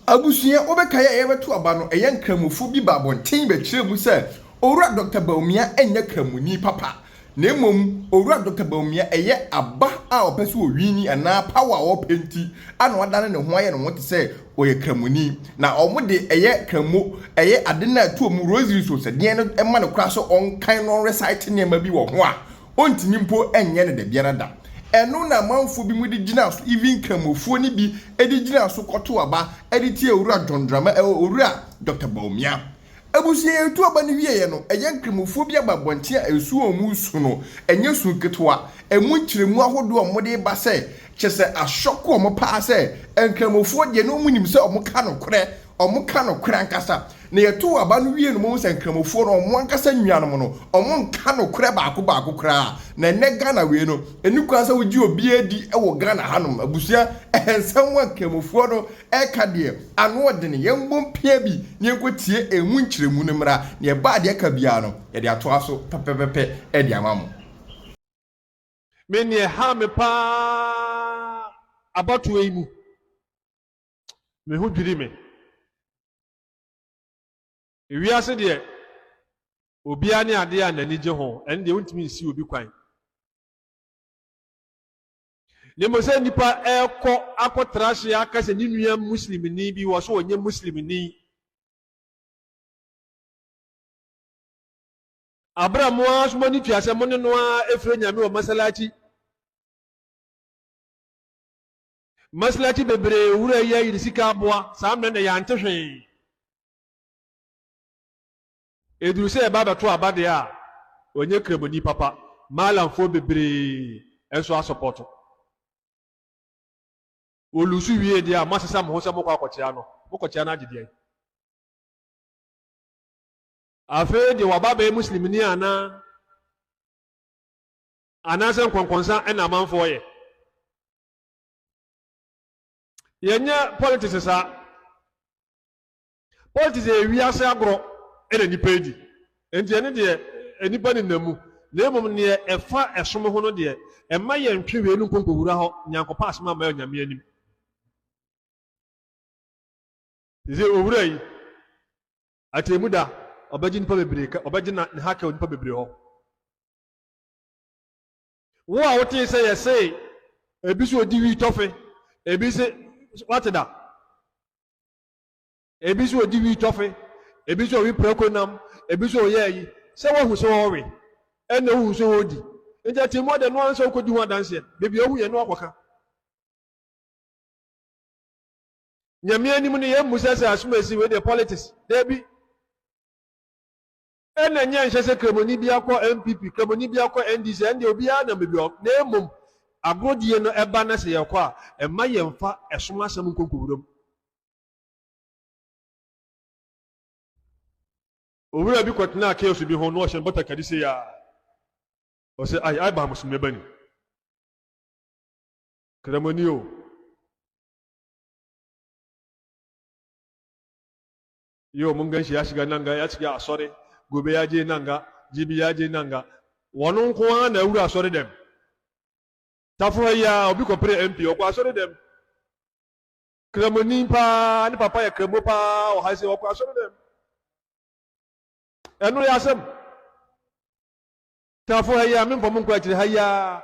Abusuya obekaya yebeto aba no eyen kramufu bi babonten be kire mu se owura Dr. Bawumia enya kramuni papa na emom owura Dr. Bawumia eye aba a opese owini ana power wo penti ana wadane ne ho aye no wote se oye kramuni na omode eye kramu eye ade na atu mu rosary so se de no ema ne kra so onkan no recite ne ma bi wo ho a ontini mpo enye ne de biara da enu na manfo bi mu di gina so even kramufuo ni bi edi gina so koto aba edi tie owura dondrama owura Dr. Bawumia abusie etu aba ni wiye no eyen kramufuo bi ababonte a esu omu su no enye su ketwa emu kiremu ahodo omode ba se kyese ashoko omo pa se enkramufuo de no munim se omo ka no kore ankasa na yetu aba no wiye no mo se enkramufuo no omo ankasa nnuanom no omo nka no kore baako kra na nega na we no enikwa se wogi obi edi ewo Ghana hanom abusia ensam wa enkramufuo no eka de ano de ne yembom pia bi ne enkotie emu nkiremu no mra ne ba de eka bia no ye de ato aso pepepepe e de amamo meni ha me pa abatu emu me hu dwiri me ewiase de obia ne ade a nani je ho en de wontimi nsi obi kwan ne mo se nipa akotrahye akase ni nua muslimini bi wo so onye muslimini abramo asmo ni tuase mo ne no a efre nyame wo masalati bebre wura ya yisika aboa samne ne yante hwe eduru se baba to abade a onye kremoni papa malamfo bebre enso asupport olusu wie dia masesa mo se mo kwakotia no mo kwakotia na agide afa de wababa muslimini ana sen konkonsa ena manfo ye yenya politics sa politics wiase agro ena nipa edi enti ene de enipa ni namu na emom ne efa esom ho no de ema ye ntwe enu nkonkowura ho nyankopa asema ma nyame anim ze owura yi atemuda obaji nipa bebre obaji na haka nipa bebre ho wo a wote se ye se ebiso odi wi tofe ebise wateda ebiso odi wi tofe ebiso wi prekonam ebiso ye yi se wo hu so wo we ena hu so odi nja temo de no anso kodi hu adanse bebi ohu ye no akoka nyame anim ne ye musasa asumasi we the politics debi ena nya nhye se kremoni bi akọ MPP kremoni bi akọ NDC ende obi a na bebi na emom agrodie no eba na se yekọ a ema yemfa esoma asem nkonkowuram owura bi kwatena chaos bi ho no hye bota kadi se ya o se ai ba musume bani kremoni o yo mun ganshi ya shiga nanga ya shiga asore gobe ya je nanga jibi ya je nanga wonu ko na ewura asore dem tafu ya obi ko pre MP o ko asore dem kremoni pa ni papa ya kremo pa o haise o ko asore dem enu ya sem tafu ya min po mun ko akire haya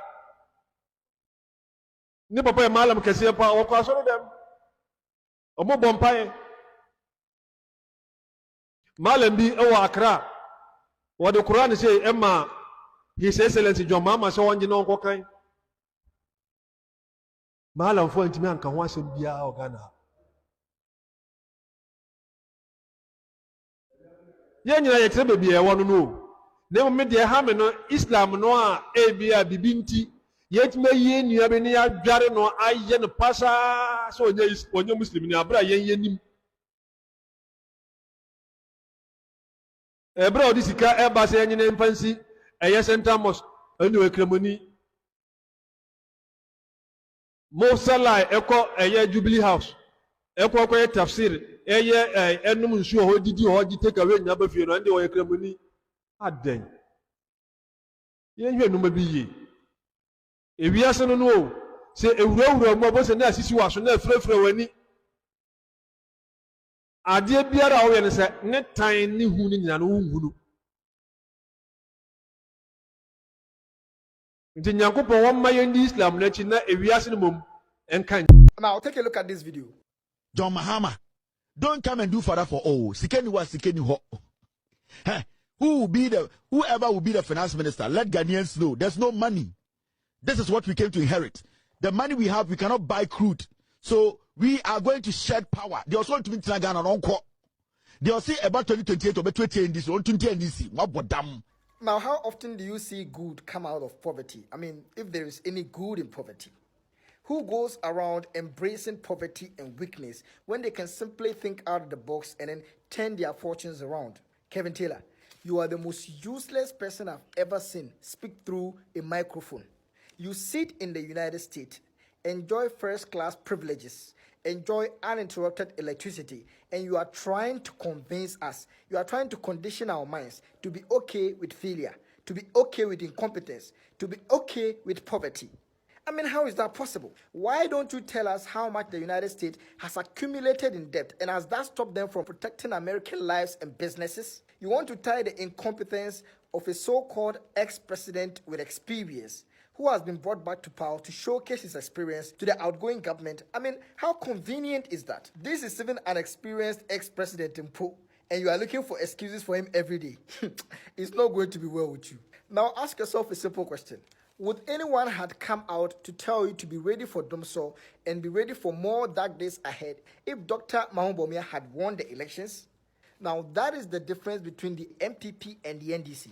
ni papa ya malam kese pa o ko asore dem o mo bompae malam bi ewa Accra wa the Quran say emma his excellency John Mama so wonje no nko kan malam fo ntimi anka ho asem bia o Ghana ye nyina ye tere bia e wono no na mo me de ha me no Islam no a e bia bibinti ye time ye nua be ne ya dware no aye no pasa so onye muslim ni abra ye nim ebra odi sika eba se enye mfansi eye center mosque enu ekremoni mo salai eko eye Jubilee House eko ko tafsir eye enum nsu ho didi ho gi take away nya ba fie no ande o ekremoni aden ye hwe no ma bi ye ewiase no no se ewurawura mo bo se na asisi waso na frefre wani adeɛ biara a woyɛ no sɛ ne tan ne hu no nyina no wonhu no nti nyankopɔn wɔmma yɛndi Islam no akyi na ewiase no mmom ɛnka. Now take a look at this video. John Mahama, don't come and do father for all. Sikeni wa sikeni ho. Whoever will be the finance minister, let Ghanaians know there's no money. This is what we came to inherit. The money we have, we cannot buy crude. So we are going to shed power. They also want to be Ghana and Onko. They will say about 2028 or 2020 this, 2020. Now, how often do you see good come out of poverty? I mean, if there is any good in poverty. Who goes around embracing poverty and weakness when they can simply think out of the box and then turn their fortunes around? Kevin Taylor, you are the most useless person I've ever seen speak through a microphone. You sit in the United States, enjoy first-class privileges, enjoy uninterrupted electricity, and you are trying to convince us, you are trying to condition our minds to be okay with failure, to be okay with incompetence, to be okay with poverty. I mean, how is that possible? Why don't you tell us how much the United States has accumulated in debt, and has that stopped them from protecting American lives and businesses? You want to tie the incompetence of a so-called ex-president with experience who has been brought back to power to showcase his experience to the outgoing government. I mean, how convenient is that? This is even an experienced ex-president in Po, and you are looking for excuses for him every day. It's not going to be well with you. Now ask yourself a simple question. Would anyone had come out to tell you to be ready for Domso and be ready for more dark days ahead if Dr. Bawumia had won the elections? Now that is the difference between the MPP and the NDC.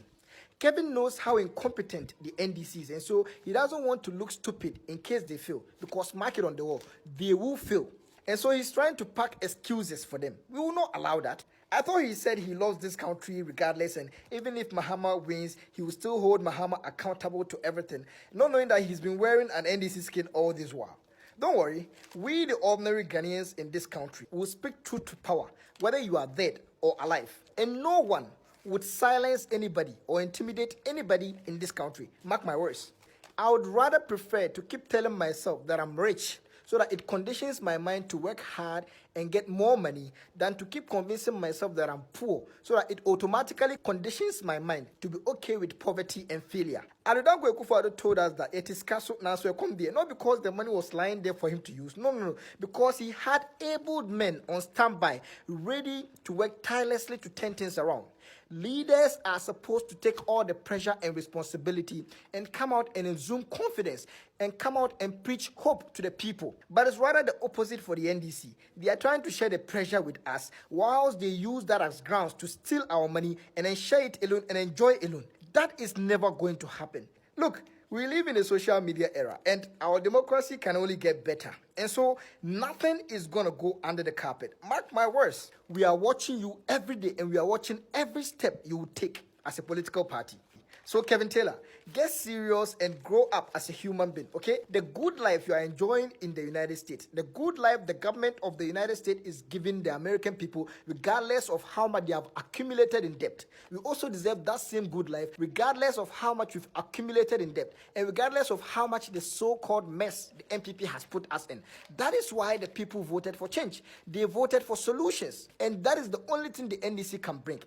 Kevin knows how incompetent the NDC is, and so he doesn't want to look stupid in case they fail, because mark it on the wall, they will fail. And so he's trying to pack excuses for them. We will not allow that. I thought he said he loves this country regardless, and even if Mahama wins, he will still hold Mahama accountable to everything, not knowing that he's been wearing an NDC skin all this while. Don't worry, we the ordinary Ghanaians in this country will speak truth to power, whether you are dead or alive. And no one would silence anybody or intimidate anybody in this country. Mark my words. I would rather prefer to keep telling myself that I'm rich, so that it conditions my mind to work hard and get more money, than to keep convincing myself that I'm poor, so that it automatically conditions my mind to be okay with poverty and failure. Adedankwa Akufo-Addo told us that it is castle now, so come there, not because the money was lying there for him to use, no, because he had able men on standby, ready to work tirelessly to turn things around. Leaders are supposed to take all the pressure and responsibility and come out and exude confidence and come out and preach hope to the people. But it's rather the opposite for the NDC. They are trying to share the pressure with us, whilst they use that as grounds to steal our money and then share it alone and enjoy alone. That is never going to happen. Look, we live in a social media era, and our democracy can only get better. And so nothing is going to go under the carpet. Mark my words. We are watching you every day, and we are watching every step you will take as a political party. So Kevin Taylor, get serious and grow up as a human being, okay? The good life you are enjoying in the United States, the good life the government of the United States is giving the American people, regardless of how much they have accumulated in debt. We also deserve that same good life, regardless of how much we've accumulated in debt, and regardless of how much the so-called mess the MPP has put us in. That is why the people voted for change. They voted for solutions, and that is the only thing the NDC can bring.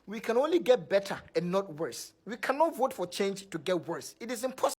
We can only get better and not worse. We cannot vote for change to get worse. It is impossible.